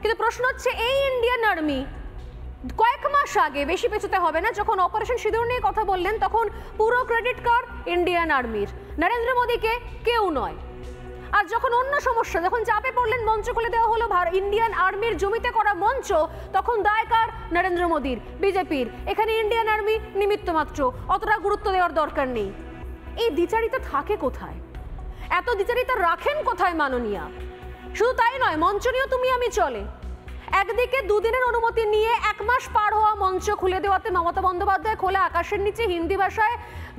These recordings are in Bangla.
কিন্তু প্রশ্ন হচ্ছে এই ইন্ডিয়ান আর্মি কয়েক মাস আগে, বেশি পেছোতে হবে না, যখন অপারেশন সিঁদুর নিয়ে কথা বললেন তখন পুরো ক্রেডিট কার ইন্ডিয়ান আর্মির, নরেন্দ্র মোদীকে কেউ নয়। আর যখন অন্য সমস্যা, যখন চাপে পড়লেন, মঞ্চ খুলে দেওয়া হলো ইন্ডিয়ান আর্মির জমিতে করা মঞ্চ, তখন দায় কার? নরেন্দ্র মোদীর, বিজেপির। এখানে ইন্ডিয়ান আর্মি নিমিত্ত মাত্র, অতটা গুরুত্ব দেওয়ার দরকার নেই। এই দ্বিচারিতা থাকে কোথায়? এত দ্বিচারিতা রাখেন কোথায় মাননীয়া? শুধু তাই নয়, মঞ্চ নিয়েও তুমি আমি চলে। একদিকে দুদিনের অনুমতি নিয়ে 1 মাস পার হওয়া মঞ্চ খুলে দেওয়াতে মমতা বন্দ্যোপাধ্যায় খোলা আকাশের নিচে হিন্দি ভাষায়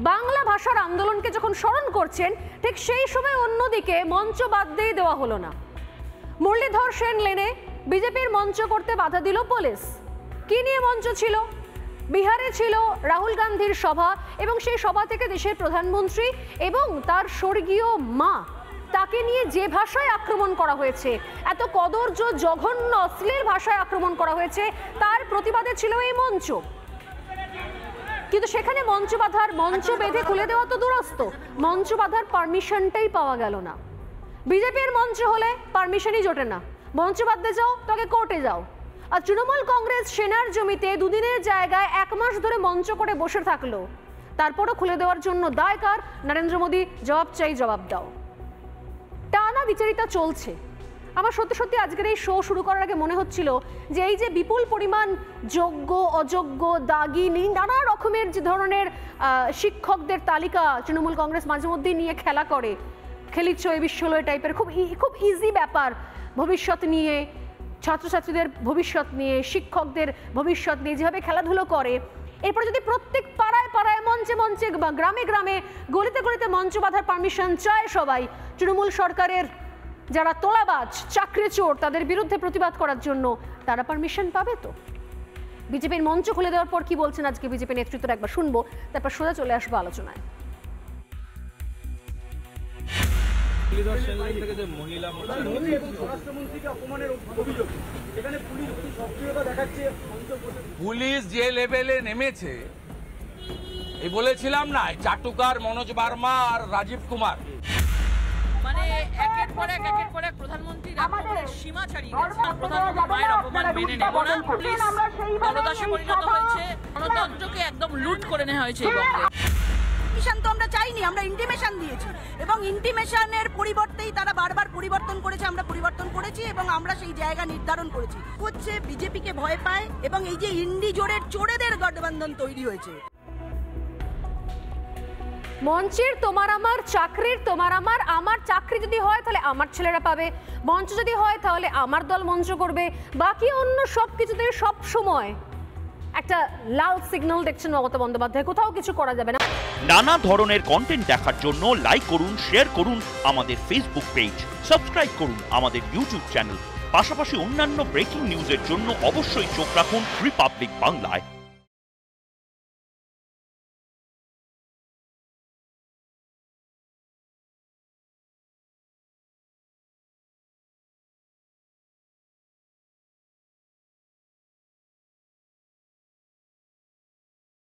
বাংলা ভাষার আন্দোলনকে যখন স্মরণ করছেন, ঠিক সেই সময় অন্যদিকে মঞ্চ বাদ দিয়ে দেওয়া হলো না। মুরলীধর সেন লেনে বিজেপির মঞ্চ করতে বাধা দিল পুলিশ। কি নিয়ে মঞ্চ ছিল? বিহারে ছিল রাহুল গান্ধীর সভা, এবং সেই সভা থেকে দেশের প্রধানমন্ত্রী এবং তার স্বর্গীয় মা, তাকে নিয়ে যে ভাষায় আক্রমণ করা হয়েছে, এত কদর্য, জঘন্য, অশ্লীল ভাষায় আক্রমণ করা হয়েছে, তার প্রতিবাদে ছিল এই মঞ্চ। কিন্তু সেখানে মঞ্চ বাঁধার, মঞ্চ বেঁধে খুলে দেওয়া তো দূরস্থ, মঞ্চ বাঁধার পারমিশনটাই পাওয়া গেল না। বিজেপির মঞ্চ হলে পারমিশনই জোটে না, মঞ্চ বাঁধতে যাও তাকে কোর্টে যাও। আর তৃণমূল কংগ্রেস সেনার জমিতে দুদিনের জায়গায় 1 মাস ধরে মঞ্চ করে বসে থাকলো, তারপরও খুলে দেওয়ার জন্য দায় কার? নরেন্দ্র মোদী। জবাব চাই, জবাব দাও। টানা বিচারিতা চলছে। আমার সত্যি সত্যি আজকের এই শো শুরু করার আগে মনে হচ্ছিল যে এই যে বিপুল পরিমাণ যোগ্য, অযোগ্য, দাগি, নানা রকমের যে ধরনের শিক্ষকদের তালিকা তৃণমূল কংগ্রেস মাঝে মধ্যেই নিয়ে খেলা করে, খেলিচ্ছ এই বিশ্বলয় টাইপের, খুব ইজি ব্যাপার, ভবিষ্যৎ নিয়ে, ছাত্রছাত্রীদের ভবিষ্যৎ নিয়ে, শিক্ষকদের ভবিষ্যৎ নিয়ে যেভাবে খেলাধুলো করে, এরপরে যদি প্রত্যেক পাড়ায় পাড়ায়, মঞ্চে মঞ্চে, বা গ্রামে গ্রামে, গলিতে গলিতে মঞ্চ বাঁধার পারমিশন চায় সবাই, তৃণমূল সরকারের যারা তোলাবাজ, চাকরি চোর, তাদের বিরুদ্ধে প্রতিবাদ করার জন্য, তারা পারমিশন পাবে তো? বিজেপির মঞ্চ খুলে দেওয়ার পর কি বলছেন আজকে বিজেপি নেতৃত্বটা একবার শুনবো, তারপর সোজা চলে আসবো আলোচনায়। পুলিশ যে লেভেলে নেমেছে, এই বলেছিলাম না, চাটুকার, মনোজ বার্মা আর রাজীব কুমার, মানে একের পর এক প্রধানমন্ত্রী সীমা ছাড়িয়ে গেছে। প্রধানমন্ত্রী মায়ের অপমান মেনে নেব না, পুলিশ দলদাসে পরিণত হয়েছে, গণতন্ত্রকে একদম লুট করে নেওয়া হয়েছে। তো আমরা চাইনি, আমরা ইন্টিমেশন দিয়েছি, এবং ইন্টিমেশনের পরিবর্তেই তারা বারবার পরিবর্তন করেছে। আমরা পরিবর্তন করেছি এবং আমরা সেই জায়গা নির্ধারণ করেছি। হচ্ছে বিজেপিকে ভয় পায়, এবং এই যে ইন্ডি জোরের চোরেদের গঠবন্ধন তৈরি হয়েছে। মঞ্চের তোমার আমার, চাকরির তোমার আমার, আমার চাকরি যদি হয় তাহলে আমার ছেলেরা পাবে, মঞ্চ যদি হয় তাহলে আমার দল মঞ্চ করবে, বাকি অন্য সব কিছুতে সব সময় একটা লাল সিগন্যাল দেখছেন মমতা বন্দ্যোপাধ্যায়, কোথাও কিছু করা যাবে না। নানা ধরনের কন্টেন্ট দেখার জন্য লাইক করুন, শেয়ার করুন আমাদের ফেসবুক পেজ, সাবস্ক্রাইব করুন আমাদের ইউটিউব চ্যানেল। পাশাপাশি অন্যান্য ব্রেকিং নিউজের জন্য অবশ্যই চোখ রাখুন রিপাবলিক বাংলায়।